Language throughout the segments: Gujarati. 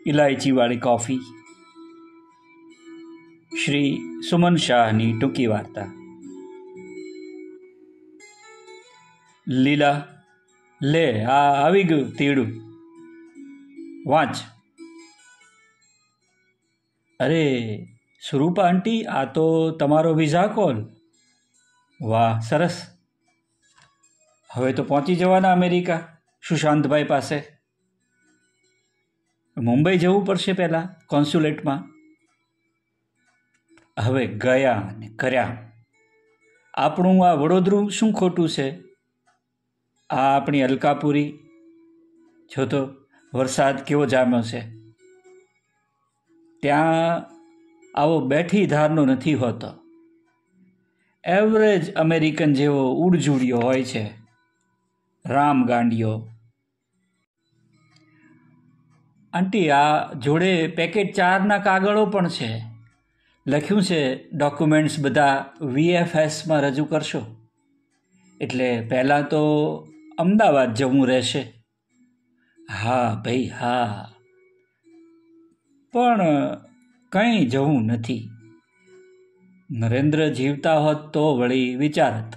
ઇલાયચીવાળી કોફી. શ્રી સુમન શાહની ટૂંકી વાર્તા. લીલા, લે આ આવી ગયું તીડું, વાંચ. અરે સ્વરૂપા આંટી, આ તો તમારો વિઝા કોલ. વાહ, સરસ. હવે તો પહોંચી જવાના અમેરિકા સુશાંતભાઈ પાસે. મુંબઈ જવું પડશે પહેલાં કોન્સ્યુલેટમાં. હવે ગયા ને કર્યા. આપણું આ વડોદરું શું ખોટું છે? આ આપણી અલકાપુરી જો તો વરસાદ કેવો જામ્યો છે. ત્યાં આવો બેઠી ધારનો નથી હોતો. એવરેજ અમેરિકન જેવો ઉડજુડિયો હોય છે, રામ ગાંડિયો. આંટી, આ જોડે પેકેટ 4ના કાગળો પણ છે. લખ્યું છે ડોક્યુમેન્ટ્સ બધા VFSમાં રજૂ કરશો. એટલે પહેલાં તો અમદાવાદ જવું રહેશે. હા ભાઈ હા, પણ કંઈ જવું નથી. નરેન્દ્ર જીવતા હોત તો વળી વિચારત.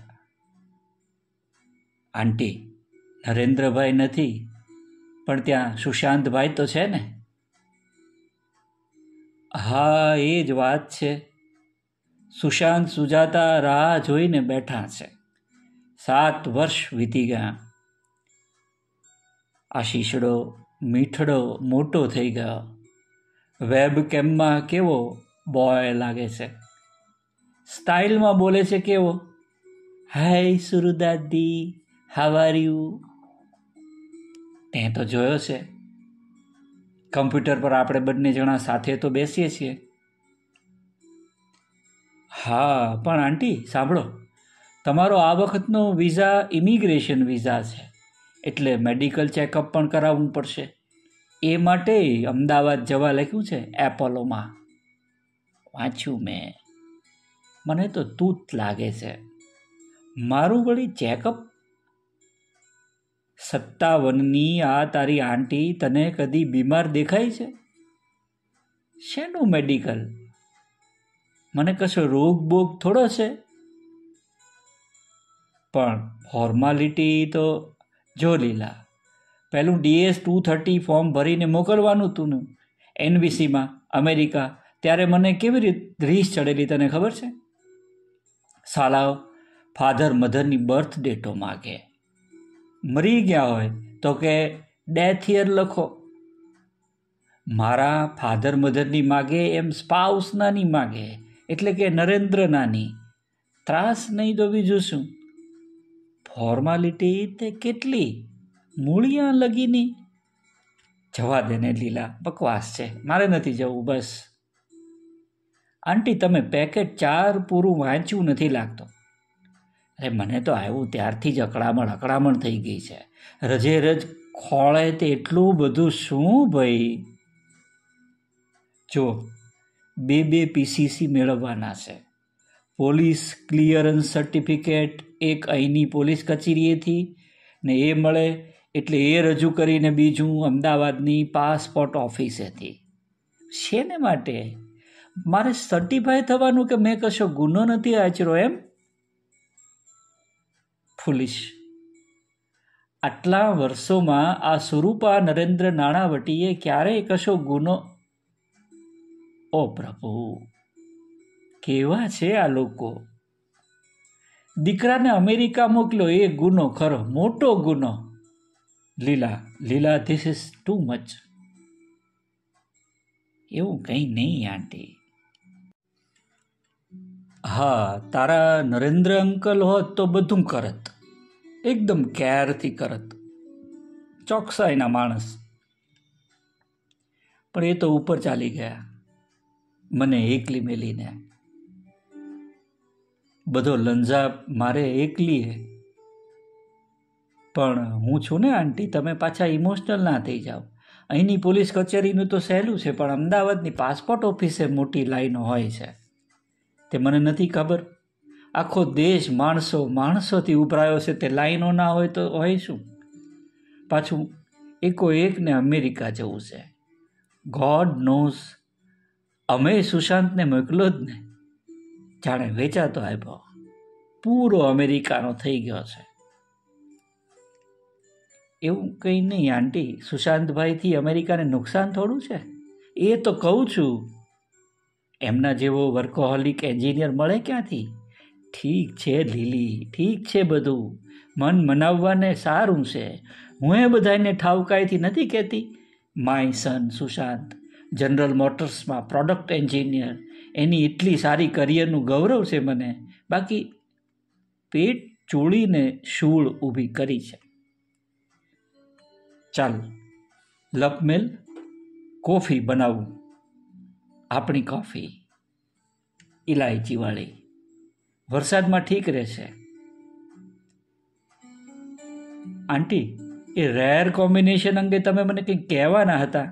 આંટી, નરેન્દ્રભાઈ નથી, પણ ત્યાં સુશાંતભાઈ તો છે ને. હા, એ જ વાત છે. સુશાંત સુજાતા રાહ જોઈને બેઠા છે. 7 વર્ષ વીતી ગયા. આશીષડો મીઠડો મોટો થઈ ગયો. વેબ કેમ્પમાં કેવો બોય લાગે છે. સ્ટાઇલમાં બોલે છે કેવો, હાય સુરુદાદી, હાવ આર યુ. તે તો જોયો છે. કમ્પ્યુટર પર આપણે બંને જણા સાથે તો બેસીએ છીએ. હા, પણ આંટી સાંભળો, તમારો આ વખતનો વિઝા ઇમિગ્રેશન વિઝા છે, એટલે મેડિકલ ચેકઅપ પણ કરાવવું પડશે. એ માટે અમદાવાદ જવા લખ્યું છે એપોલોમાં. વાંચ્યું મેં. મને તો તૂત લાગે છે. મારું વળી ચેકઅપ. 57ની આ તારી આંટી તને કદી બીમાર દેખાય છે? શેનું મેડિકલ? મને કશો રોગ બોગ થોડો છે? પણ ફોર્માલિટી તો જો લીલા, પહેલું DS-230 ફોર્મ ભરીને મોકલવાનું હતું ને NBCમાં અમેરિકા. ત્યારે મને કેવી રીતે રીસ ચડેલી તને ખબર છે? સાલાઓ ફાધર મધરની બર્થ ડેટો માગે. મરી ગયા હોય તો કે ડેથ યર લખો. મારા ફાધર મધરની માગે એમ સ્પાઉસના નહીં માગે, એટલે કે નરેન્દ્રનાની. ત્રાસ નહીં તો બીજું શું? ફોર્માલિટી તે કેટલી મૂળિયા લગીની. જવા દે ને લીલા, બકવાસ છે. મારે નથી જવું બસ. આંટી, તમે પેકેટ 4 પૂરું વાંચ્યું નથી લાગતો. અરે મને તો આવ્યું ત્યારથી જ અકળામણ થઈ ગઈ છે. રજે રજ ખોળે તે એટલું બધું શું ભાઈ? જો 2 PCC મેળવવાના છે. પોલીસ ક્લિયરન્સ સર્ટિફિકેટ એક અહીંની પોલીસ કચેરીએથી ને એ મળે એટલે એ રજૂ કરીને બીજું અમદાવાદની પાસપોર્ટ ઓફિસેથી. શેને માટે? મારે સર્ટિફાય થવાનું કે મેં કશો ગુનો નથી આચર્યો એમ? ફૂલિશ. આટલા વર્ષોમાં આ સ્વરૂપા નરેન્દ્ર નાણાવટીએ ક્યારેય કશો ગુનો? ઓ પ્રભુ, કેવા છે આ લોકો! દીકરાને અમેરિકા મોકલ્યો એ ગુનો ખરો, મોટો ગુનો. લીલા, ધીસ ઇઝ ટુ મચ. એવું કંઈ નહીં આંટી. હા, તારા નરેન્દ્ર અંકલ હોત તો બધું કરત, એકદમ કેરથી કરત, ચોકસાઈના માણસ. પણ એ તો ઉપર ચાલી ગયા, મને એકલી મેલીને. બધો લંજા મારે એકલીએ. પણ હું છું ને આંટી, તમે પાછા ઇમોશનલ ના થઈ જાઓ. અહીંની પોલીસ કચેરીનું તો સહેલું છે, પણ અમદાવાદની પાસપોર્ટ ઓફિસે મોટી લાઈનો હોય છે. તે મને નથી ખબર. આખો દેશ માણસોથી ઉભરાયો છે. તે લાઈનો ના હોય તો હોય શું? પાછું એકોએકને અમેરિકા જવું છે. ગોડ નોઝ અમે સુશાંતને મોકલો જ ને, જાણે વેચાતો આપ્યો, પૂરો અમેરિકાનો થઈ ગયો છે. એવું કંઈ નહીં આંટી, સુશાંતભાઈથી અમેરિકાને નુકસાન થોડું છે. એ તો કહું છું, એમના જેવો વર્કોહોલિક એન્જિનિયર મળે ક્યાંથી? ઠીક છે લીલી, ઠીક છે બધું, મન મનાવવાને સારું છે. હું એ બધાને ઠાવકાઈથી નથી કહેતી. માય સન સુશાંત જનરલ મોટર્સમાં પ્રોડક્ટ એન્જિનિયર, એની એટલી સારી કરિયરનું ગૌરવ છે મને. બાકી પેટ ચોળીને શૂળ ઊભી કરી છે. ચાલ લપમેલ કોફી બનાવું, આપણી કોફી ઇલાયચીવાળી, વરસાદમાં ઠીક રહેશે. આંટી, એ રેર કોમ્બિનેશન અંગે તમે મને કંઈક કહેવાના હતા.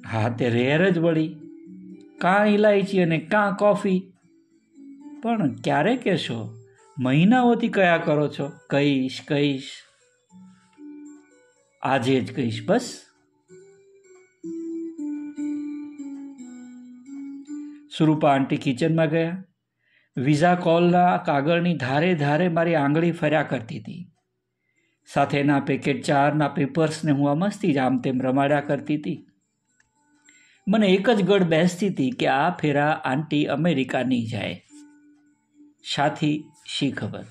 હા, તે રેર જ વળી, કાં ઇલાયચી અને કાં કોફી. પણ ક્યારે કહેશો? મહિનાઓથી કયા કરો છો? કહીશ, આજે જ કહીશ બસ. સુરૂપા આંટી કિચનમાં ગયા. વિઝા કોલના કાગળની ધારે ધારે મારી આંગળી ફર્યા કરતી હતી. સાથેના પેકેટ ચારના પેપર્સને હું આ મસ્તી જ આમ તેમ રમાડ્યા કરતી હતી. મને એક જ ગળ બેસતી હતી કે આ ફેરા આંટી અમેરિકા નહીં જાય. શાથી શી ખબર?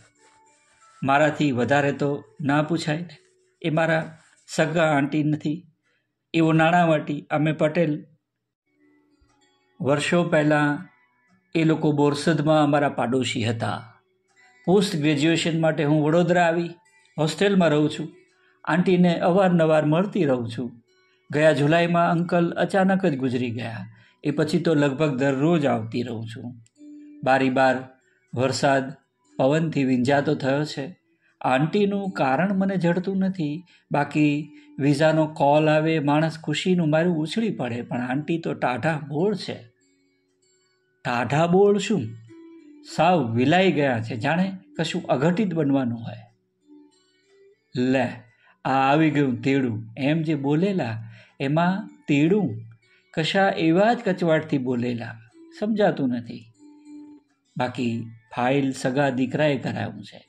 મારાથી વધારે તો ના પૂછાય ને. એ મારા સગા આંટી નથી, એવો નાણાવટી અમે પટેલ. વર્ષો પહેલાં એ લોકો બોરસદમાં અમારા પાડોશી હતા. પોસ્ટ ગ્રેજ્યુએશન માટે હું વડોદરા આવી, હોસ્ટેલમાં રહું છું. આંટીને અવારનવાર મળતી રહું છું. ગયા જુલાઈમાં અંકલ અચાનક જ ગુજરી ગયા. એ પછી તો લગભગ દરરોજ આવતી રહું છું. બારી બાર વરસાદ પવનથી વિંજાતો થયો છે. આંટીનું કારણ મને જડતું નથી. બાકી વિઝાનો કોલ આવે, માણસ ખુશીનું મારું ઉછળી પડે. પણ આંટી તો ટાઢા બોળ છે. ટાઢા બોળ શું, સાવ વિલાઈ ગયા છે, જાણે કશું અઘટિત બનવાનું હોય. લે, આ આવી ગયું તેડું. એમ જે બોલેલા એમાં તેડું કશા એવા જ કચવાટથી બોલેલા, સમજાતું નથી. બાકી ફાઇલ સગા દીકરાએ કરાવ્યું છે,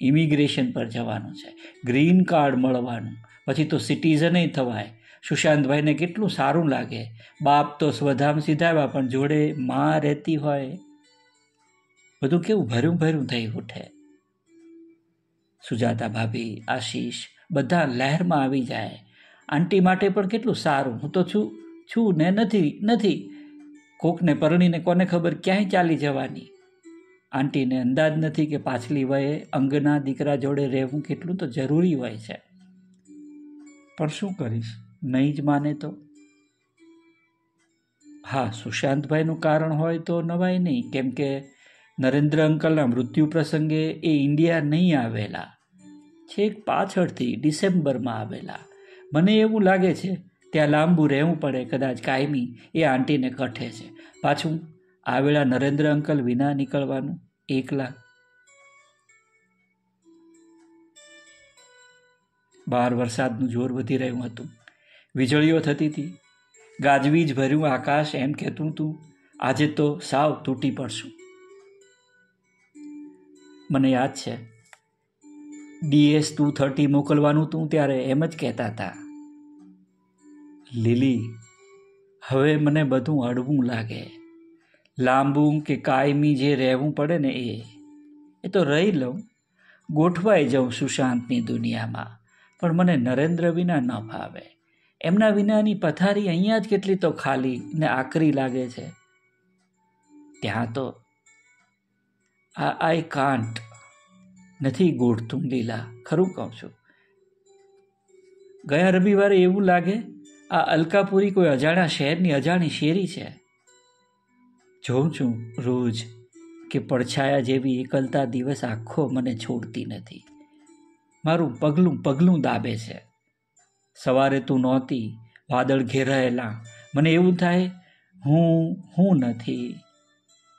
ઇમિગ્રેશન પર જવાનું છે, ગ્રીન કાર્ડ મળવાનું, પછી તો સિટીઝને થવાય. સુશાંતભાઈને કેટલું સારું લાગે. બાપ તો સ્વધામ સીધાવ્યા, પણ જોડે માં રહેતી હોય. બધું કેવું ભર્યું ભર્યું થઈ ઉઠે. સુજાતા ભાભી, આશીષ બધા લહેરમાં આવી જાય. આંટી માટે પણ કેટલું સારું. હું તો છું ને નથી. કોકને પરણીને કોને ખબર ક્યાંય ચાલી જવાની. આંટીને અંદાજ નથી કે પાછલી વયે અંગના દીકરા જોડે રહેવું કેટલું તો જરૂરી હોય છે. પણ શું કરીશ, નહીં જ માને તો. હા, સુશાંતભાઈનું કારણ હોય તો નવાય નહીં, કેમ કે નરેન્દ્ર અંકલના મૃત્યુ પ્રસંગે એ ઇન્ડિયા નહીં આવેલા, છેક પાછળથી ડિસેમ્બરમાં આવેલા. મને એવું લાગે છે ત્યાં લાંબુ રહેવું પડે કદાચ કાયમી. એ આંટીને કઠે છે. પાછું આવેલા નરેન્દ્ર અંકલ વિના નીકળવાનું એકલા. બહાર વરસાદનું જોર વધી રહ્યું હતું. વીજળીઓ થતી હતી. ગાજવીજ ભર્યું આકાશ એમ કહેતું હતું, આજે તો સાવ તૂટી પડશું. મને યાદ છે DS 230 મોકલવાનું હતું ત્યારે એમ જ કહેતા હતા, લીલી હવે મને બધું અડવું લાગે. લાંબુ કે કાયમી જે રહેવું પડે ને એ તો રહી લઉં, ગોઠવાઈ જાઉં સુશાંતની દુનિયામાં. પણ મને નરેન્દ્ર વિના ન ફાવે. એમના વિનાની પથારી અહીંયા જ કેટલી તો ખાલી ને આકરી લાગે છે. ત્યાં તો આઈ કાન્ટ નથી ગોઠતું લીલા, ખરું કહું છું. ગયા રવિવારે એવું લાગે આ અલકાપુરી કોઈ અજાણ્યા શહેરની અજાણી શેરી છે. જોઉં છું રોજ કે પડછાયા જેવી એકલતા દિવસ આખો મને છોડતી નથી. મારું પગલું દાબે છે. સવારે તું નહોતી, વાદળ ઘેરાયેલા. મને એવું થાય હું નથી.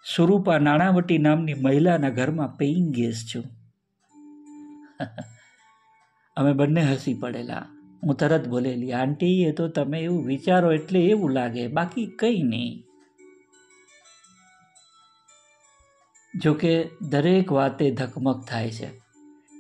સુરૂપા નાણાવટી નામની મહિલાના ઘરમાં પેઇંગ ગેસ્ટ છું. અમે બંને હસી પડેલા. હું તરત બોલેલી, આંટી એ તો તમે એવું વિચારો એટલે એવું લાગે, બાકી કંઈ નહીં. જોકે દરેક વાતે ધકમક થાય છે,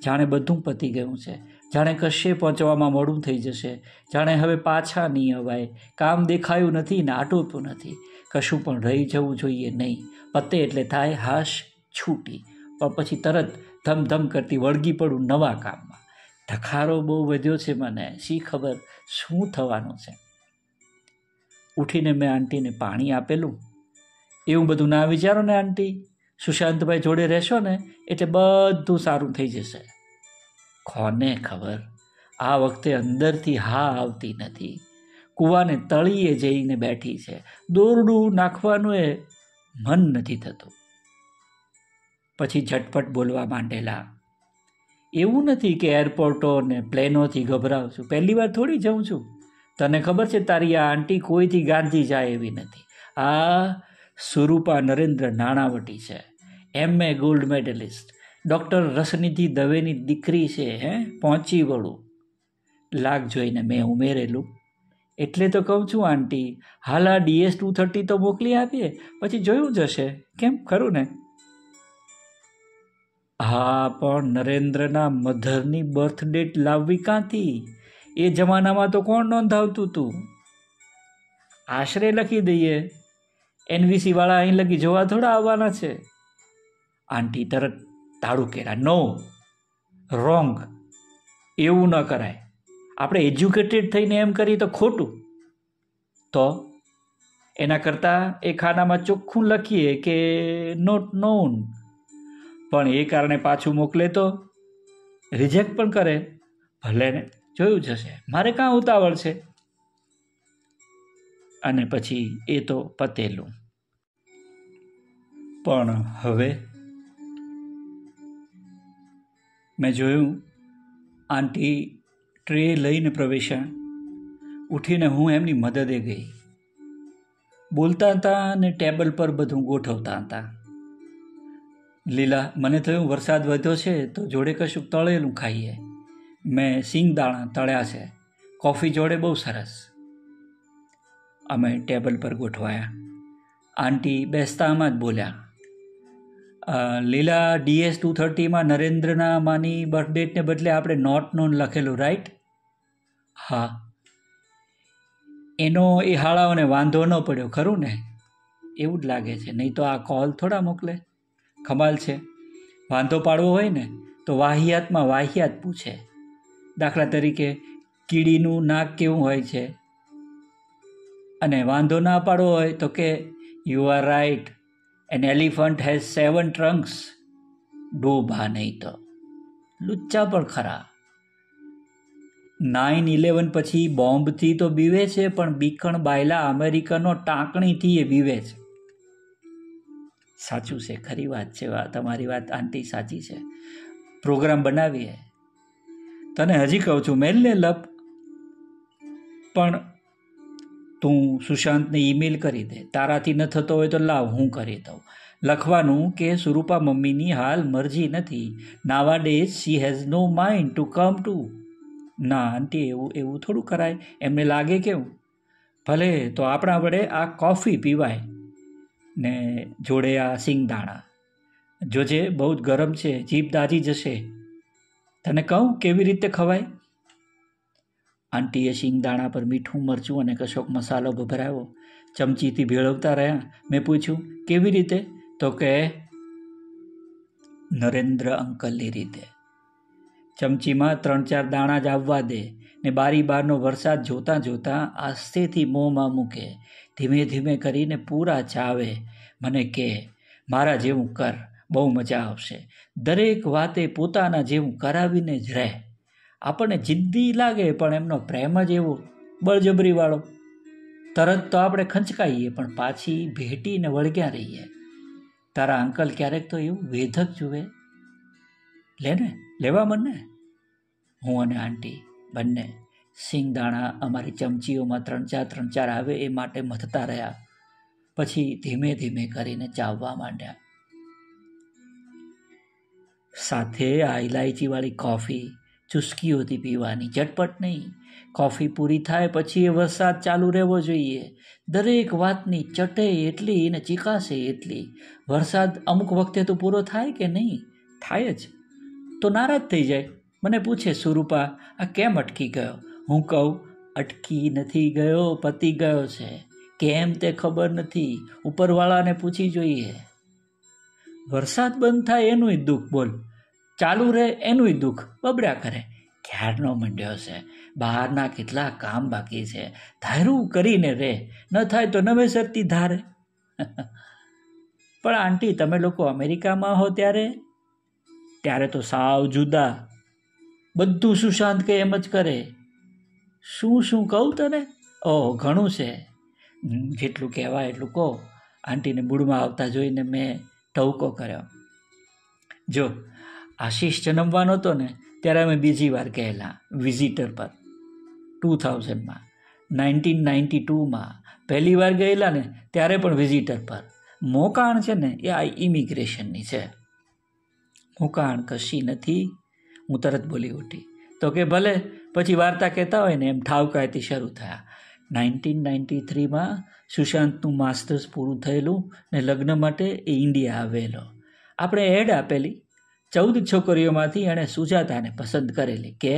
જાણે બધું પતી ગયું છે, જાણે કશે પહોંચવામાં મોડું થઈ જશે, જાણે હવે પાછા નહીં અવાય, કામ દેખાયું નથી ને આટોતું નથી, કશું પણ રહી જવું જોઈએ નહીં. પતે એટલે થાય હાશ છૂટી, પણ પછી તરત ધમધમ કરતી વળગી પડું નવા કામમાં. ધખારો બહુ વધ્યો છે મને, શી ખબર શું થવાનું છે. ઉઠીને મેં આંટીને પાણી આપેલું. એવું બધું ના વિચારો ને આંટી, સુશાંતભાઈ જોડે રહેશો ને એટલે બધું સારું થઈ જશે. કોને ખબર, આ વખતે અંદરથી હા આવતી નથી, કૂવાને તળિયે જઈને બેઠી છે, દોરડું નાખવાનું એ મન નથી થતું. પછી ઝટપટ બોલવા માંડેલા, એવું નથી કે એરપોર્ટો ને પ્લેનોથી ગભરાઉં છું, પહેલી વાર થોડી જાઉં છું. તને ખબર છે તારી આ આંટી કોઈથી ગાંધી જાય એવી નથી. આ સુરૂપા નરેન્દ્ર નાણાવટી છે, MA ગોલ્ડ મેડલિસ્ટ, ડૉક્ટર રસનિધિ દવેની દીકરી છે. પહોંચી વળું લાગ જોઈને મેં ઉમેરેલું. એટલે તો કહું છું આંટી, હાલ આ DS 230 તો મોકલી આપીએ, પછી જોયું જશે. કેમ, ખરું ને? હા, પણ નરેન્દ્રના મધરની બર્થ ડેટ લાવવી ક્યાંથી? એ જમાનામાં તો કોણ નોંધાવતું હતું? આશરે લખી દઈએ, NVC વાળા અહીં લગી જોવા થોડા આવવાના છે. આંટી તરત તાળું કેરા, નો, રોંગ, એવું ન કરાય. આપણે એજ્યુકેટેડ થઈને એમ કરીએ તો ખોટું. તો એના કરતાં એ ખાનામાં ચોખ્ખું લખીએ કે નોટ નોન, પણ એ કારણે પાછું મોકલે તો રિજેક્ટ પણ કરે. ભલે ને, જોયું જશે, મારે કાં ઉતાવળ છે. અને પછી એ તો પતેલું. પણ હવે મેં જોયું આંટી ટ્રે લઈને પ્રવેશ્યા. ઉઠીને હું એમની મદદે ગઈ. બોલતા હતા અને ટેબલ પર બધું ગોઠવતા હતા. લીલા, મને થયું વરસાદ વધ્યો છે તો જોડે કશું તળેલું ખાઈએ. મેં સિંગદાણા તળ્યા છે, કોફી જોડે બહુ સરસ. અમે ટેબલ પર ગોઠવાયા. આંટી બેસતામાં જ બોલ્યા, લીલા, DS 230 નરેન્દ્રના માની બર્થડેટને બદલે આપણે નોટ નોન લખેલું, રાઈટ? હા. એનો એ હાળાઓને વાંધો ન પડ્યો, ખરું ને? એવું જ લાગે છે, નહીં તો આ કોલ થોડા મોકલે. કમાલ છે, વાંધો પાડવો હોય ને તો વાહિયાતમાં વાહિયાત પૂછે. દાખલા તરીકે કીડીનું નાક કેવું હોય છે, અને વાંધો ના પાડવો હોય તો કે you are right, an elephant has 7 trunks. ડોબા નહીં તો લુચ્ચા પણ ખરા. 9/11 પછી બોમ્બથી તો બીવે છે, પણ બીકણ બાયલા અમેરિકનો ટાંકણીથી એ બીવે છે. સાચું છે, ખરી વાત છે, તમારી વાત આંટી સાચી છે. પ્રોગ્રામ બનાવીએ. તને હજી કહું છું, મેલને લપ. પણ તું સુશાંતને ઈમેલ કરી દે. તારાથી ન થતો હોય તો લાવ, હું કરી દઉં. લખવાનું કે સુરૂપા મમ્મીની હાલ મરજી નથી. Nowadays she has no mind to come to. ના આંટી, એવું થોડું કરાય. એમને લાગે કેવું? ભલે, તો આપણા વડે આ કોફી પીવાય ને જોડે આ સિંગદાણા. જોજે, બહુ જ ગરમ છે, જીભ દાજી જશે. તને કહું કેવી રીતે ખવાય? આંટીએ સિંગદાણા પર મીઠું મરચું અને કશોક મસાલો ભભરાવ્યો. ચમચીથી ભેળવતા રહ્યા. મેં પૂછ્યું, કેવી રીતે? તો કે નરેન્દ્ર અંકલની રીતે. ચમચીમાં 3-4 દાણા જ આવવા દે ને બારી બહારનો વરસાદ જોતાં જોતાં આસ્તેથી મોંમાં મૂકે. ધીમે ધીમે કરીને પૂરા ચાવે. મને કે, મારા જેવું કર, બહુ મજા આવશે. દરેક વાતે પોતાના જેવું કરાવીને જ રહે. આપણને જિદ્દી લાગે, પણ એમનો પ્રેમ જ એવો બળજબરીવાળો. તરત તો આપણે ખંચકાઈએ, પણ પાછી ભેટીને વળગ્યા રહીએ. તારા અંકલ ક્યારેક તો એવું વેધક જુએ. લેવા મને. હું અને આંટી બંને સિંગદાણા અમારી ચમચીઓમાં 3-4 આવે એ માટે મથતા રહ્યા. પછી ધીમે ધીમે કરીને ચાવવા માંડ્યા. સાથે આ ઇલાયચીવાળી કોફી, ચુસ્કીઓથી પીવાની, ઝટપટ નહીં. કોફી પૂરી થાય પછી એ વરસાદ ચાલુ રહેવો જોઈએ. દરેક વાતની ચટે એટલી ને ચીકાશે એટલી. વરસાદ અમુક વખતે તો પૂરો થાય કે નહીં? થાય જ. તો નારાજ થઈ જાય. મને પૂછે, સુરૂપા આ કેમ અટકી ગયો? હું કહું, અટકી નથી ગયો, પતી ગયો છે. કેમ તે ખબર નથી, ઉપરવાળાને પૂછી જોઈએ. વરસાદ બંધ થાય એનુંય દુઃખ, બોલ. ચાલુ રહે એનુંય દુઃખ, બબડ્યા કરે. ક્યારનો મંડ્યો છે, બહારના કેટલા કામ બાકી છે, ધાર્યું કરીને રે, ન થાય તો નવેસરથી ધારે. પણ આંટી, તમે લોકો અમેરિકામાં હો ત્યારે તો સાવ જુદા. બધું સુશાંત કે એમ જ કરે. શું કહું તને? ઓહ, ઘણું છે. જેટલું કહેવાય એટલું કહો. આંટીને મૂડમાં આવતા જોઈને મેં ટવકો કર્યો. જો આશીષ જન્મવાનો હતો ને ત્યારે અમે બીજી વાર ગયેલા વિઝિટર પર 2000માં. 1992માં પહેલી વાર ગયેલા ને ત્યારે પણ વિઝિટર પર. મોકાણ છે ને એ આ ઇમિગ્રેશનની છે. મોકાણ કશી નથી. હું તરત બોલી ઉઠી. તો કે ભલે, પછી વાર્તા કહેતા હોય ને એમ ઠાવકાયથી શરૂ થયા. 1993માં સુશાંતનું માસ્ટર્સ પૂરું થયેલું ને લગ્ન માટે એ ઇન્ડિયા આવેલો. આપણે એડ આપેલી. 14 છોકરીઓમાંથી એણે સુજાતાને પસંદ કરેલી કે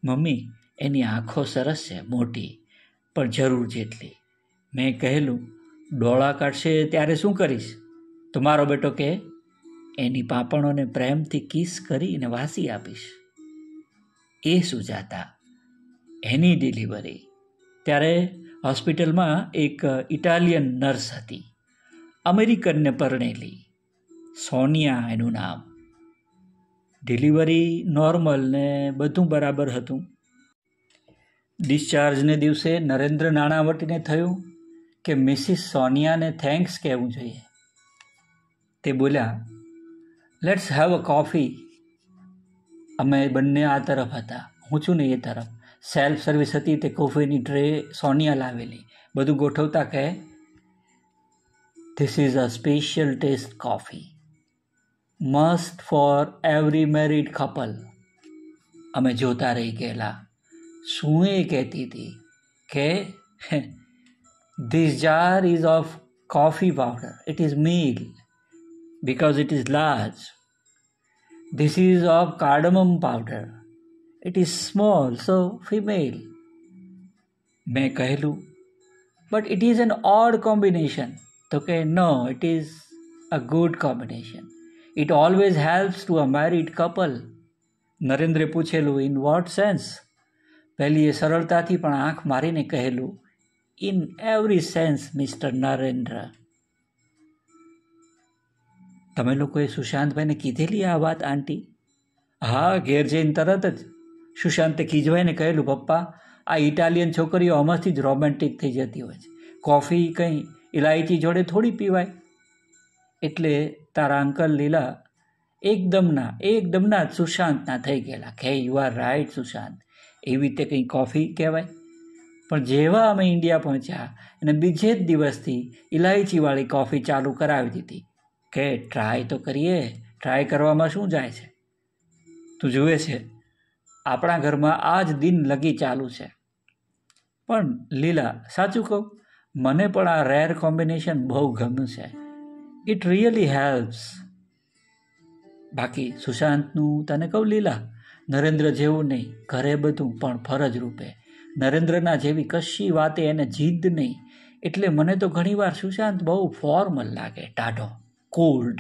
મમ્મી એની આંખો સરસ છે, મોટી, પણ જરૂર જેટલી. મેં કહેલું, ડોળા કાઢશે ત્યારે શું કરીશ? તો મારો બેટો કે એની પાપણોને પ્રેમથી કિસ કરીને વાસી આપીશ. એ સુજાતા, એની ડિલિવરી. ત્યારે હોસ્પિટલમાં એક ઇટાલિયન નર્સ હતી, અમેરિકનને પરણેલી, સોનિયા એનું નામ. ડિલિવરી નોર્મલ ને બધું બરાબર હતું. ડિસ્ચાર્જને દિવસે નરેન્દ્ર નાણાવટીને થયું કે મિસિસ સોનિયાને થેન્ક્સ કહેવું જોઈએ. તે બોલ્યા, લેટ્સ હેવ અ કોફી. અમે બંને આ તરફ હતા, હું છું ને એ તરફ. સેલ્ફ સર્વિસ હતી, તે કોફીની ટ્રે સોનિયા લાવેલી. બધું ગોઠવતા કહે, this is a special taste coffee, must for every married couple. અમે જોતા રહી ગયેલા. શું એ કહેતી હતી કે this jar is of coffee powder, it is male because it is large. This is of cardamom powder. It is small, so female. મેં કહેલું, but it is an odd combination. તો કે no, it is a good combination. It always helps to a married couple. નરેન્દ્રે પૂછેલું, in what sense? પહેલી એ સરળતાથી પણ આંખ મારીને કહેલું, in every sense, Mr. Narendra. તમે લોકોએ સુશાંતભાઈને કીધેલી આ વાત આંટી? હા, ઘેર જઈને તરત જ સુશાંતે ખીજવાઈને કહેલું, પપ્પા આ ઇટાલિયન છોકરીઓ અમરથી જ રોમેન્ટિક થઈ જતી હોય છે. કોફી કંઈ ઇલાયચી જોડે થોડી પીવાય. એટલે તારા અંકલ લીલા એકદમના સુશાંતના થઈ ગયેલા કે યુ આર રાઇટ સુશાંત, એવી રીતે કંઈ કોફી કહેવાય. પણ જેવા અમે ઇન્ડિયા પહોંચ્યા અને બીજે જ દિવસથી ઇલાયચીવાળી કોફી ચાલુ કરાવી દીધી કે ટ્રાય તો કરીએ, ટ્રાય કરવામાં શું જાય છે. તું જુએ છે આપણા ઘરમાં આ જ દિન લગી ચાલુ છે. પણ લીલા, સાચું કહું, મને પણ આ રેર કોમ્બિનેશન બહુ ગમ્યું છે. It really helps. બાકી સુશાંતનું તને કહું લીલા, નરેન્દ્ર જેવું નહીં, ઘરે બધું પણ ફરજ રૂપે. નરેન્દ્રના જેવી કશી વાતે એને જીદ નહીં. એટલે મને તો ઘણીવાર સુશાંત બહુ ફોર્મલ લાગે, ટાઢો, કોલ્ડ,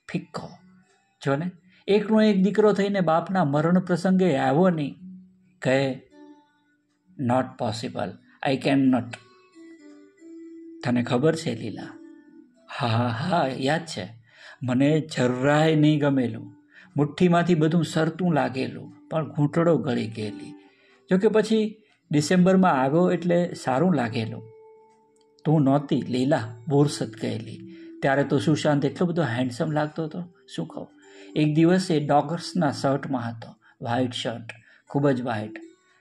ફિક્કો. જો ને એકનો એક દીકરો થઈને બાપના મરણ પ્રસંગે આવ્યો નહીં. કહે not possible, I can not. તને ખબર છે લીલા? હા, યાદ છે. મને જરાય નહીં ગમેલું. મુઠ્ઠીમાંથી બધું સરતું લાગેલું, પણ ઘૂંટડો ગળી ગયેલી. જોકે પછી ડિસેમ્બરમાં આવ્યો એટલે સારું લાગેલું. તું નહોતી લીલા, બોરસદ ગયેલી. ત્યારે તો સુશાંત એટલો બધો હેન્ડસમ લાગતો હતો, શું કહું. એક દિવસ એ ડોગર્સના શર્ટમાં હતો, વ્હાઇટ શર્ટ, ખૂબ જ વ્હાઇટ.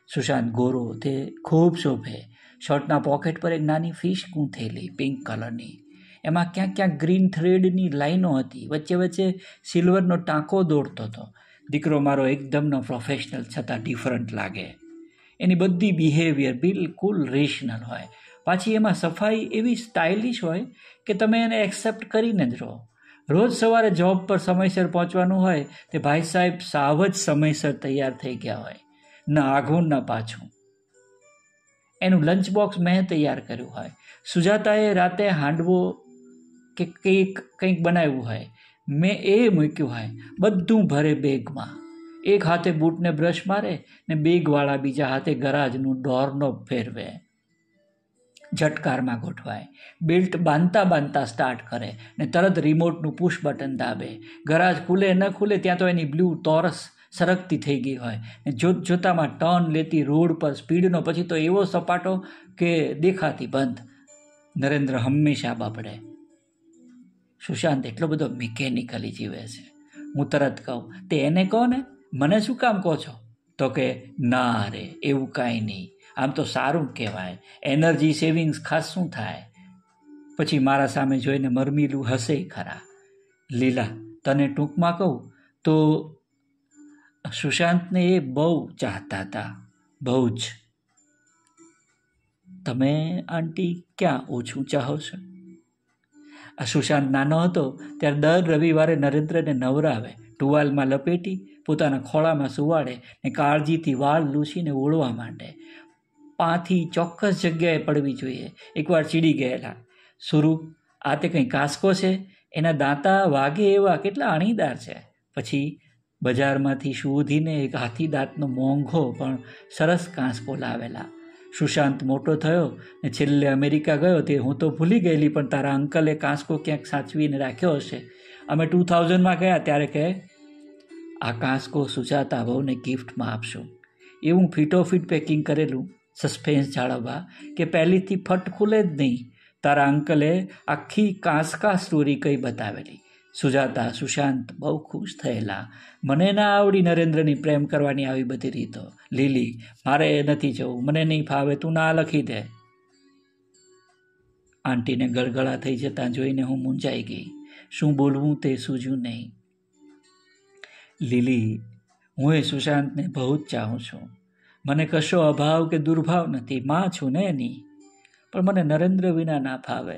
સુશાંત ગોરો, તે ખૂબ શોભે. શર્ટના પોકેટ પર એક નાની ફિશ ગૂંથેલી પિંક કલરની. એમાં ક્યાંક ગ્રીન થ્રેડની લાઈનો હતી. વચ્ચે સિલ્વરનો ટાંકો દોડતો હતો. દીકરો મારો એકદમનો પ્રોફેશનલ છતાં ડિફરન્ટ લાગે. એની બધી બિહેવિયર બિલકુલ રેશનલ હોય. પાછી એમાં સફાઈ એવી સ્ટાઇલિશ હોય કે તમે એને એક્સેપ્ટ કરીને જ રહો. રોજ સવારે જોબ પર સમયસર પહોંચવાનું હોય તે ભાઈ સાહેબ સાવ જ સમયસર તૈયાર થઈ ગયા હોય, ન આઘું ન પાછું. એનું લંચ બોક્સ મેં તૈયાર કર્યું હોય. સુજાતાએ રાતે હાંડવો કે કંઈક બનાવ્યું હોય, મેં એ મૂક્યું હોય. બધું ભરે બેગમાં. એક હાથે બૂટને બ્રશ મારે ને બેગવાળા બીજા હાથે ગરાજનું ડોરનોબ ફેરવે. ઝટકારમાં ગોઠવાય. બેલ્ટ બાંધતા સ્ટાર્ટ કરે ને તરત રિમોટનું પુશ બટન દાબે. ગરાજ ખુલે ન ખુલે ત્યાં તો એની બ્લુ ટોરસ સરકતી થઈ ગઈ હોય ને જોતામાં ટર્ન લેતી રોડ પર સ્પીડનો પછી તો એવો સપાટો કે દેખાતી બંધ. નરેન્દ્ર હંમેશા બબડે, સુશાંત એટલો બધો મિકેનિકલી જીવે છે. હું તરત કહું, તે એને કહો ને, મને શું કામ કહો છો? તો કે ના રે, એવું કાંઈ નહીં, આમ તો સારું કહેવાય, એનર્જી સેવિંગ્સ ખાસ શું થાય. પછી મારા સામે જોઈને મરમીલું હસે ખરા. લીલા, તને ટૂંકમાં કહું તો સુશાંતને એ બહુ ચાહતા હતા, બહુ જ. તમે આંટી ક્યાં ઓછું ચાહો છો? આ સુશાંત નાનો હતો ત્યારે દર રવિવારે નરેન્દ્રને નવરાવે, ટુવાલમાં લપેટી પોતાના ખોળામાં સુવાડે ને કાળજીથી વાળ લૂછીને ઓળવા માંડે. પાંથી ચોક્કસ જગ્યાએ પડવી જોઈએ. એકવાર ચીડી ગયેલા, સુરુ આ તે કંઈ કાસકો છે, એના દાંતા વાગે એવા કેટલા અણીદાર છે. પછી બજારમાંથી શોધીને એક હાથી દાંતનો મોંઘો પણ સરસ કાંસકો લાવેલા. સુશાંત મોટો થયો ને છેલ્લે અમેરિકા ગયો તે હું તો ભૂલી ગયેલી, પણ તારા અંકલે કાંસકો ક્યાંક સાચવીને રાખ્યો હશે. અમે 2000માં ગયા ત્યારે કહે, આ કાંસકો સુજાતા બહુને ગિફ્ટમાં આપશું. એવું ફીટોફીટ પેકિંગ કરેલું, સસ્પેન્સ જાળવવા કે પહેલીથી ફટ ખુલે જ નહીં. તારા અંકલે આખી કાંસકા સ્ટોરી કઈ બતાવેલી. સુજાતા સુશાંત બહુ ખુશ થયેલા. મને ના આવડી નરેન્દ્રની પ્રેમ કરવાની આવી બધી રીતો. લીલી, મારે નથી જવું, મને નહીં ફાવે, તું ના લખી દે. આંટીને ગળગળા થઈ જતા જોઈને હું મૂંઝાઈ ગઈ. શું બોલવું તે સૂઝ્યું નહીં. લીલી, હું એ સુશાંતને બહુ જ ચાહું છું. મને કશો અભાવ કે દુર્ભાવ નથી, માં છું ને એની. પણ મને નરેન્દ્ર વિના ના ફાવે.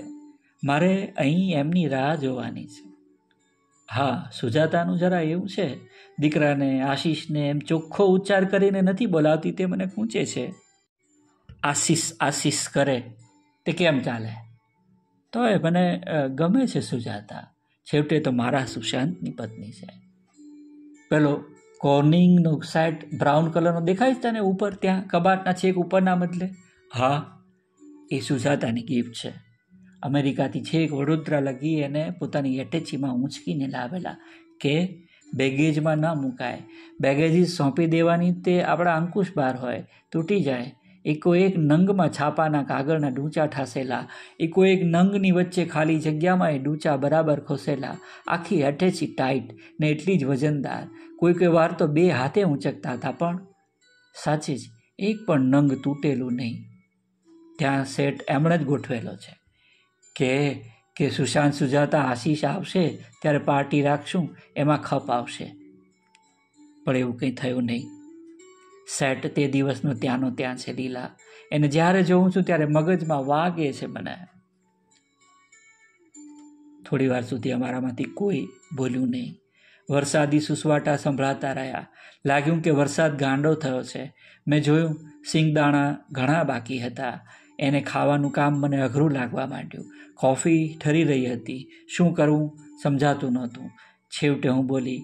મારે અહીં એમની રાહ જોવાની છે. હા, સુજાતાનું જરા એવું છે, દીકરાને આશીષને એમ ચોખ્ખો ઉચ્ચાર કરીને નથી બોલાવતી, તે મને ખૂંચે છે. આશીષ કરે તે કેમ ચાલે? તોય મને ગમે છે સુજાતા. છેવટે તો મારા સુશાંતની પત્ની છે. પેલો કોર્નિંગનો સેટ બ્રાઉન કલરનો દેખાય છે તને ઉપર, ત્યાં કબાટના છેક ઉપરના બદલે? હા, એ સુજાતાની ગિફ્ટ છે. અમેરિકાથી છેક વડોદરા લગી એને પોતાની એટેચીમાં ઊંચકીને લાવેલા કે બેગેજમાં ન મુકાય. બેગેજીસ સોંપી દેવાની તે આપણા અંકુશ બહાર હોય, તૂટી જાય. એકો એક નંગમાં છાપાના કાગળના ડૂચા ઠાસેલા, એકો એક નંગની વચ્ચે ખાલી જગ્યામાં એ ડૂચા બરાબર ખોસેલા. આખી એટેચી ટાઈટ ને એટલી જ વજનદાર. કોઈ વાર તો 2 હાથે ઊંચકતા હતા, પણ સાચી જ એક પણ નંગ તૂટેલું નહીં. ત્યાં સેટ એમણે જ ગોઠવેલો છે કે સુશાંત સુજાતા આશીષ આવશે ત્યારે પાર્ટી રાખશું, એમાં ખપ આવશે. પણ એવું કંઈ થયું નહીં. સેટ તે દિવસનો ત્યાંનો ત્યાં છે લીલા. એને જ્યારે જોઉં છું ત્યારે મગજમાં વાગે છે મને. થોડી વાર સુધી અમારામાંથી કોઈ બોલ્યું નહીં. વરસાદી સુસવાટા સંભળાતા રહ્યા. લાગ્યું કે વરસાદ ગાંડો થયો છે. મેં જોયું સિંગદાણા ઘણા બાકી હતા. એને ખાવાનું કામ મને અઘરું લાગવા માંડ્યું. કોફી ઠરી રહી હતી. શું કરવું સમજાતું નહોતું. છેવટે હું બોલી,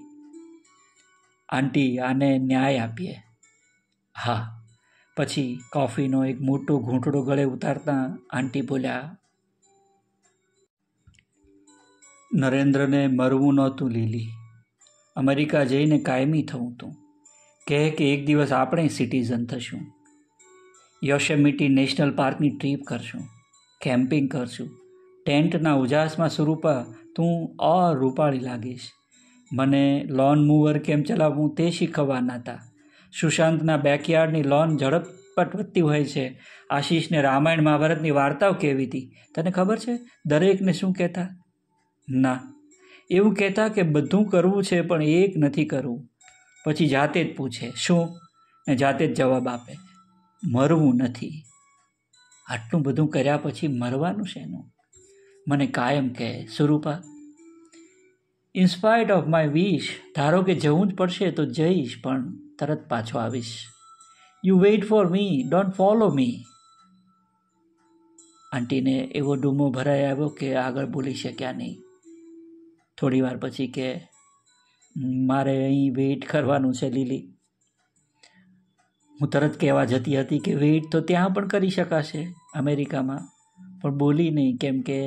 આંટી, આને ન્યાય આપીએ. હા. પછી કોફીનો એક મોટો ઘૂંટડો ગળે ઉતારતા આંટી બોલ્યા, નરેન્દ્રને મરવું નહોતું લીલી. અમેરિકા જઈને કાયમી થવું તું. કહે કે એક દિવસ આપણે સિટીઝન થશું. યોસેમિટી નેશનલ પાર્કની ટ્રીપ કરશું, કેમ્પિંગ કરશું. ટેન્ટના ઉજાસમાં સ્વરૂપા તું રૂપાળી લાગીશ. મને લોન મૂવર કેમ ચલાવવું તે શીખવવાના હતા. સુશાંતના બેકયાર્ડની લોન ઝડપટ વધતી હોય છે. આશીષને રામાયણ મહાભારતની વાર્તાઓ કહેવી હતી. તને ખબર છે દરેકને શું કહેતા? ના, એવું કહેતા કે બધું કરવું છે પણ એક નથી કરવું. પછી જાતે જ પૂછે શું, ને જાતે જ જવાબ આપે, મરવું નથી. આટલું બધું કર્યા પછી મરવાનું શેનું? મને કાયમ કહે, સુરૂપા, ઇન્સ્પાઇટ ઓફ માય વિશ, ધારો કે જવું જ પડશે તો જઈશ, પણ તરત પાછો આવીશ. You wait for me, don't follow me. આંટીને એવો ડૂમો ભરાઈ આવ્યો કે આગળ બોલી શક્યા નહીં. થોડી વાર પછી કે, મારે અહીં વેઇટ કરવાનું છે લીલી. હું તરત કહેવા જતી હતી કે વેઇટ તો ત્યાં પણ કરી શકાશે અમેરિકામાં, પણ બોલી નહીં, કેમ કે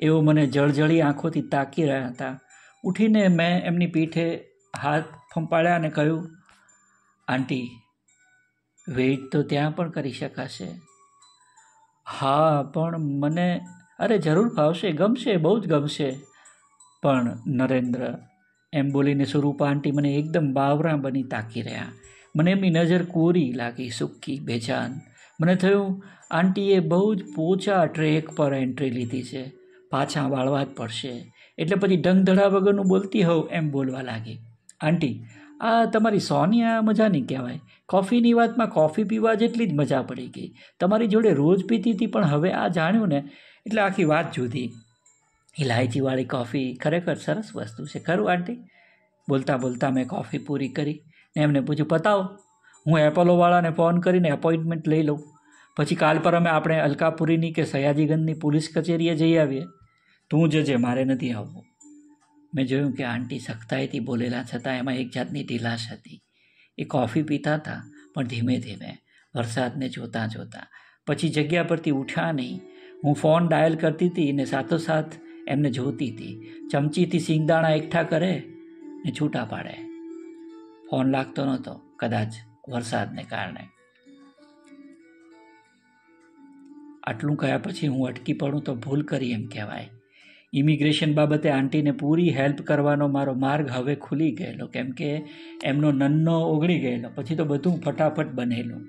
એવો મને જળજળી આંખોથી તાકી રહ્યા હતા. ઉઠીને મેં એમની પીઠે હાથ ફંપાડ્યા અને કહ્યું, આંટી, વેઇટ તો ત્યાં પણ કરી શકાશે. હા, પણ મને, અરે જરૂર ફાવશે, ગમશે, બહુ જ ગમશે. પણ નરેન્દ્ર, એમ બોલીને સ્વરૂપા આંટી મને એકદમ બાવરા બની તાકી રહ્યા. મને એમની નજર કોરી લાગી, સૂકી, બેજાન. મને થયું આંટીએ બહુ જ પોચા ટ્રેક પર એન્ટ્રી લીધી છે, પાછા વાળવા જ પડશે. એટલે પછી ઢંગધડા વગરનું બોલતી હોઉં એમ બોલવા લાગી. આંટી, આ તમારી સોનિયા મજા નહીં કહેવાય. કોફીની વાતમાં કોફી પીવા જેટલી જ મજા પડી ગઈ. તમારી જોડે રોજ પીતી હતી, પણ હવે આ જાણ્યું ને એટલે આખી વાત જુદી. ઇલાયચીવાળી કોફી ખરેખર સરસ વસ્તુ છે, ખરું આંટી? બોલતા બોલતા મેં કોફી પૂરી કરી ને એમને પૂછ્યું, પતાવો, હું એપોલોવાળાને ફોન કરીને એપોઇન્ટમેન્ટ લઈ લઉં. પછી કાલ પર આપણે અલકાપુરીની કે સયાજીગંજની પોલીસ કચેરીએ જઈ આવીએ. તું જજે, મારે નથી આવવું. મેં જોયું કે આંટી સખ્તાઈથી બોલેલા છતાં એમાં એક જાતની ઢીલાશ હતી. એ કોફી પીતા હતા, પણ ધીમે ધીમે, વરસાદને જોતાં જોતાં. પછી જગ્યા પરથી ઉઠ્યા નહીં. હું ફોન ડાયલ કરતી હતી ને સાથોસાથ એમને જોતી હતી. ચમચીથી સિંગદાણા એકઠા કરે ને છૂટા પાડે. ફોન લાગતો નહોતો, કદાચ વરસાદને કારણે. આટલું કહ્યા પછી હું અટકી પડું તો ભૂલ કરી એમ કહેવાય. ઇમિગ્રેશન બાબતે આંટીને પૂરી હેલ્પ કરવાનો મારો માર્ગ હવે ખુલી ગયેલો, કેમ કે એમનો નન્નો ઓગળી ગયેલો. પછી તો બધું ફટાફટ બનેલું.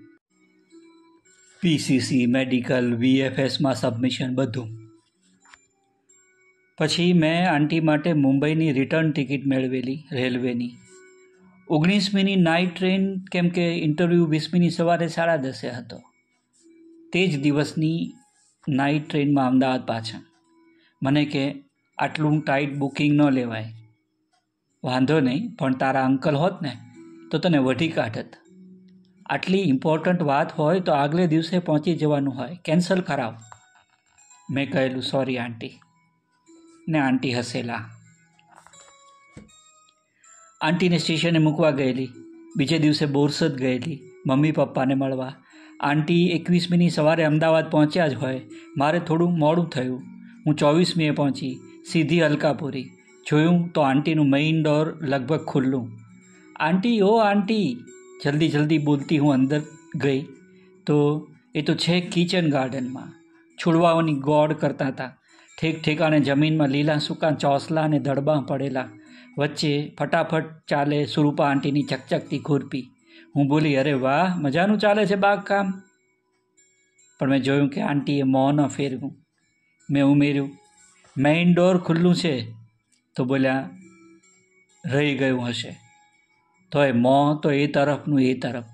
પીસીસી, મેડિકલ, VFSમાં સબમિશન, બધું. પછી મેં આંટી માટે મુંબઈની રિટર્ન ટિકિટ મેળવેલી રેલવેની. 19મીની નાઇટ ટ્રેન, કેમ કે ઇન્ટરવ્યૂ 20મીની સવારે 10:30 હતો. તે જ દિવસની નાઇટ ટ્રેનમાં અમદાવાદ પાછા. મને કે આટલું ટાઈટ બુકિંગ ન લેવાય. વાંધો નહીં, પણ તારા અંકલ હોત ને તો તને વઢી કાઢત. આટલી ઇમ્પોર્ટન્ટ વાત હોય તો આગલે દિવસે પહોંચી જવાનું હોય, કેન્સલ કરાવ. મેં કહેલું, સોરી આંટી. ને આંટી હસેલા. આંટીને સ્ટેશને મૂકવા ગયેલી. બીજે દિવસે બોરસદ ગયેલી મમ્મી પપ્પાને મળવા. આંટી 21મીની સવારે અમદાવાદ પહોંચ્યા જ હોય. મારે થોડું મોડું થયું. હું 24મીએ પહોંચી, સીધી અલકાપુરી. જોયું તો આંટીનું મેઇન ડોર લગભગ ખુલ્લું. આંટી, ઓ આંટી, જલ્દી જલ્દી બોલતી હું અંદર ગઈ તો એ તો છે કિચન ગાર્ડનમાં. છોડવાઓની ગોળ કરતા હતા. ઠેક ઠેકાણે જમીનમાં લીલા સૂકા ચોસલા અને દડબાં પડેલા. વચ્ચે ફટાફટ ચાલે સુરૂપા આંટીની ચકચકતી ખુરપી. હું બોલી, અરે વાહ, મજાનું ચાલે છે બાગકામ. પણ મેં જોયું કે આંટીએ મોં ન ફેરવ્યું. મેં ઉમેર્યું, મેઇન ડોર ખુલ્લું છે. તો બોલ્યા, રહી ગયું હશે. તોય મોં તો એ તરફનું એ તરફ.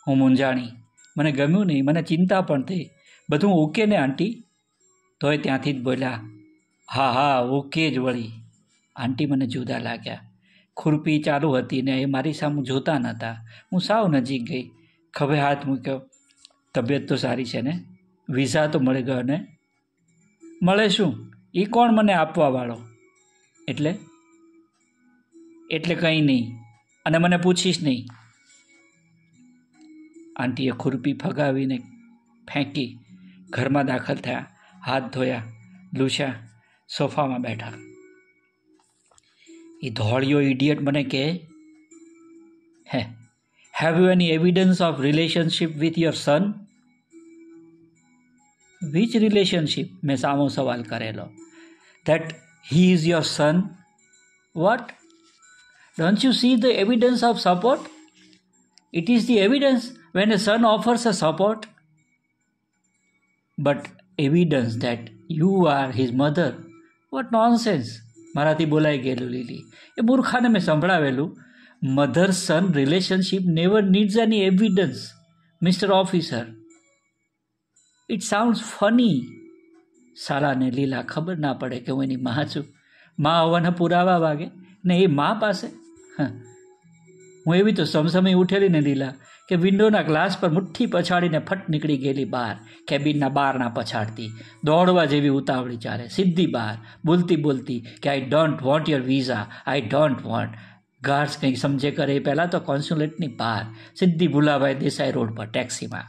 હું મૂંઝાણી. મને ગમ્યું નહીં, મને ચિંતા પણ થઈ. બધું ઓકે ને આંટી? તોય ત્યાંથી જ બોલ્યા, હા હા, ઓકે જ વળી. આંટી મને જુદા લાગ્યા. ખુરપી ચાલુ હતી ને એ મારી સામે જોતા નહોતા. હું સાવ નજીક ગઈ, ખભે હાથ મૂક્યો. તબિયત તો સારી છે ને? વિઝા તો મળી ગયો ને? મળે શું? એ કોણ મને આપવાવાળો? એટલે કંઈ નહીં, અને મને પૂછીશ નહીં. આંટીએ ખુરપી ફગાવીને ફેંકી. ઘરમાં દાખલ થયા, હાથ ધોયા, લૂછ્યા, સોફામાં બેઠા. એ ધોળિયો ઇડિયટ મને કહે, have you any evidence of relationship with your son? Which relationship? મેં સામો સવાલ કરેલો. That he is your son? What? Don't you see the evidence of support? It is the evidence when a son offers a support, but evidence that you are his mother. What nonsense! મારાથી બોલાઈ ગયેલું લીલી. એ મૂર્ખાને મેં સંભળાવેલું. mother-son relationship never needs any evidence, Mr. Officer. It sounds funny. શાળાને લીલા ખબર ના પડે કે હું એની માં છું. માં હોવાના પુરાવા વાગે ને એ માં પાસે. હું એવી તો સમસમી ઉઠેલી ને લીલા કે વિન્ડોના ગ્લાસ પર મુઠ્ઠી પછાડીને ફટ નીકળી ગયેલી બહાર, કેબિનના બહારના પછાડતી, દોડવા જેવી ઉતાવળી ચાલે, સીધી બહાર, બોલતી કે I don't want your visa, I don't want. Guards કંઈક સમજે કરે એ પહેલાં તો કોન્સ્યુલેટની બહાર, સીધી ભુલાભાઈ દેસાઈ રોડ પર ટેક્સીમાં.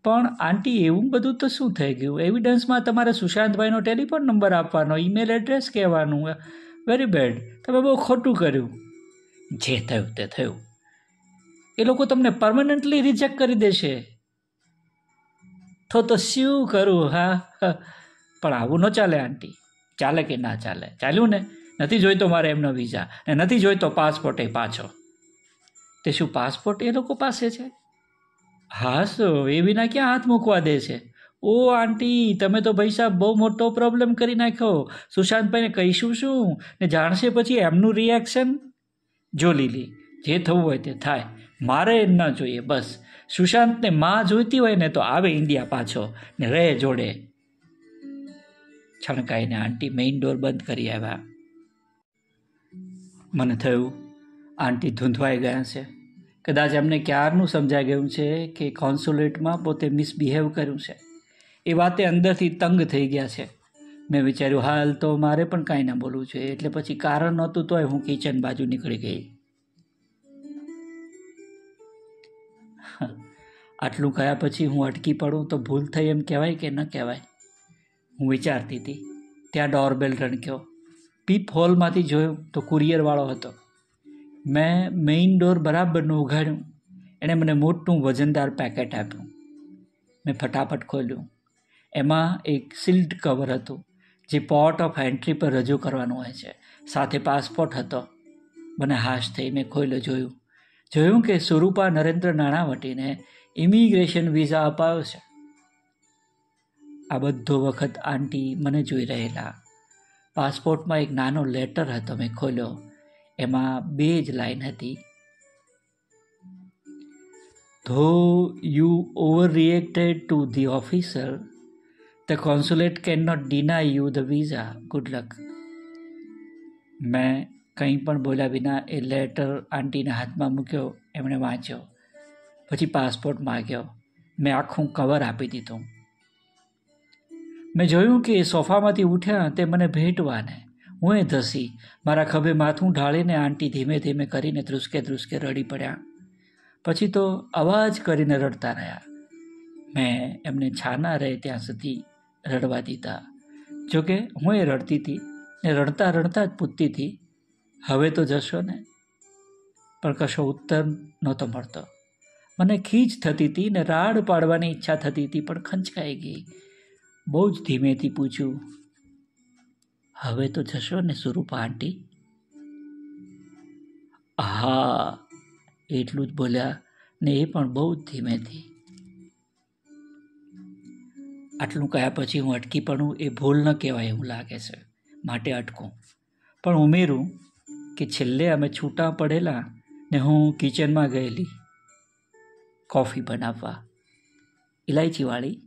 પણ આંટી એવું બધું તો શું થઈ ગયું? એવિડન્સમાં તમારે સુશાંતભાઈનો ટેલિફોન નંબર આપવાનો, ઈમેલ એડ્રેસ કહેવાનું. વેરી બેડ, તમે બહુ ખોટું કર્યું. જે થયું તે થયું. એ લોકો તમને પરમનન્ટલી રિજેક્ટ કરી દેશે. તો શું કરું? હા, પણ આવું ન ચાલે આંટી. ચાલે કે ના ચાલે? ચાલ્યું ને. નથી જોઈતો મારે એમનો વિઝા, ને નથી જોઈતો પાસપોર્ટ એ પાછો. તે શું પાસપોર્ટ એ લોકો પાસે છે? હા, એ વિના ક્યાં હાથ મૂકવા દે છે? ઓ આંટી, તમે તો ભાઈ સાહેબ બહુ મોટો પ્રોબ્લેમ કરી નાખ્યો. સુશાંતભાઈને કહીશું શું? ને જાણશે પછી એમનું રિએક્શન. જો લીલી, જે થવું હોય તે થાય, મારે ન જોઈએ. બસ સુશાંતને માં જોઈતી હોય ને તો આવે ઇન્ડિયા પાછો ને રહે જોડે. છણકાઈને આંટી મેઇન ડોર બંધ કરી આવ્યા. મને થયું આંટી ધૂંધવાઈ ગયા છે. કદાચ એમને ક્યારનું સમજાઈ ગયું છે કે કોન્સ્યુલેટમાં પોતે મિસબિહેવ કર્યું છે. એ વાતે અંદરથી તંગ થઈ ગયા છે. મેં વિચાર્યું હાલ તો મારે પણ કાંઈ ના બોલવું જોઈએ, એટલે પછી કારણ નહોતું તોય હું કિચન બાજુ નીકળી ગઈ. આટલું કયા પછી હું અટકી પડું તો ભૂલ થઈ એમ કહેવાય કે ન કહેવાય? હું વિચારતી હતી ત્યાં ડોરબેલ રણક્યો. પીપ હોલમાંથી જોયું તો કુરિયરવાળો હતો. મેં મેઇન ડોર બરાબરનું ઉઘાડ્યું. એણે મને મોટું વજનદાર પેકેટ આપ્યું. મેં ફટાફટ ખોલ્યું. એમાં એક સીલ્ડ કવર હતું જે પોર્ટ ઓફ એન્ટ્રી પર રજૂ કરવાનું હોય છે. સાથે પાસપોર્ટ હતો. મને હાશ થઈ. મેં ખોલ્યો, જોયું કે સ્વરૂપા નરેન્દ્ર નાણાવટીને ઇમિગ્રેશન વિઝા અપાયો છે. આ બધો વખત આંટી મને જોઈ રહેલા. પાસપોર્ટમાં એક નાનો લેટર હતો. મેં ખોલ્યો. એમાં 2 જ લાઈન હતી. Though you overreacted to the officer, the consulate cannot deny you the visa. Good luck. મેં કંઈ પણ બોલ્યા વિના એ લેટર આંટીના હાથમાં મૂક્યો. એમણે વાંચ્યો. પછી પાસપોર્ટ માગ્યો. મેં આખું કવર આપી દીધું. મેં જોયું કે એ સોફામાંથી ઉઠ્યા તે મને ભેટવાને. હું એ ધસી મારા ખભે માથું ઢાળીને આંટી ધીમે ધીમે કરીને ધ્રુસકે રડી પડ્યા. પછી તો અવાજ કરીને રડતા રહ્યા. મેં એમને છાના રહે ત્યાં સુધી રડવા દીધા. જોકે હું એ રડતી હતી ને રડતા જ પૂછતી હતી, હવે તો જશો ને? પણ કશો ઉત્તર નહોતો મળતો. મને ખીજ થતી હતી ને રાડ પાડવાની ઈચ્છા થતી હતી, પણ ખંચકાઈ ગઈ. બહુ જ ધીમેથી પૂછ્યું, હવે તો જશો ને સ્વરૂપા આંટી? હા, એટલું જ બોલ્યા ને એ પણ બહુ જ ધીમેથી. આટલું કહ્યા પછી હું અટકી પડું એ ભૂલ ન કહેવાય એવું લાગે છે, માટે અટકું. પણ ઉમેરું કે છેલ્લે અમે છૂટા પડેલા ને હું કિચનમાં ગયેલી કોફી બનાવવા, ઇલાયચીવાળી.